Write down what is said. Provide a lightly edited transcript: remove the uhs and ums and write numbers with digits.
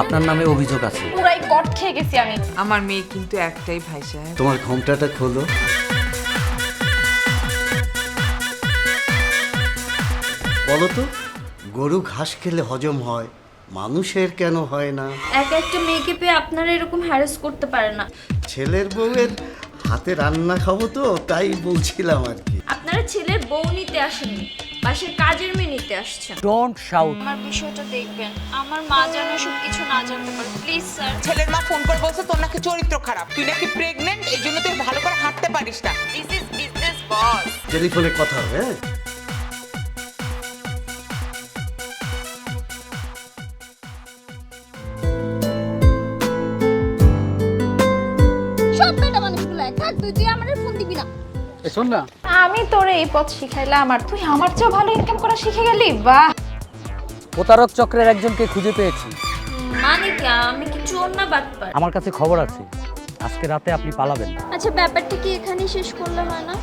আপনার নামে অভিযোগ আছে। পুরাই কট খেয়ে গেছি আমি। আমার মেয়ে কিন্তু একটাই ভাই সাহেব। তোমার ঘোমটাটা খোলো। বলো তো, গরু ঘাস খেলে হজম হয়, মানুষের কেন হয় না? এক একটা মেয়েকে পেয়ে আপনারা এরকম হ্যারাস করতে পারে না। ছেলের বউয়ের হাতে রান্না খাবো তো, তাই বলছিলাম আর কি। আপনারা ছেলের বউ নিতে আসেননি, বাসার কাজের মেয়ে নিতে আসছেন। Don't shout. আমার বিষয়টা দেখবেন, আমার মা যেন সব কিছু না জানতে পারে, প্লিজ স্যার। ছেলের মা ফোন করে বলছে তোর নাকি চরিত্র খারাপ, তুই নাকি প্রেগনেন্ট, এই জন্য তুই ভালো করে হাঁটতে পারিস না। দিস ইজ বিজনেস বস। টেলিফোনে কথা হবে, হ্যাঁ? সব বেটা মানুষগুলো এক, থাক তুই আমাদের ফোন দিবি না। শোন না, আমি তোরে এই পথ শিখাইলাম আর তুই আমার চেয়েও ভালো ইনকাম করা শিখে গেলি। বাহ! প্রতারক চক্রের একজনকে খুঁজে পেয়েছি। মানে কি, আমি কি চোর না বাটপার? আমার কাছে খবর আছে, আজকে রাতে আপনি পালাবেন। আচ্ছা, ব্যাপারটা কি এখানেই শেষ করলে হয় না?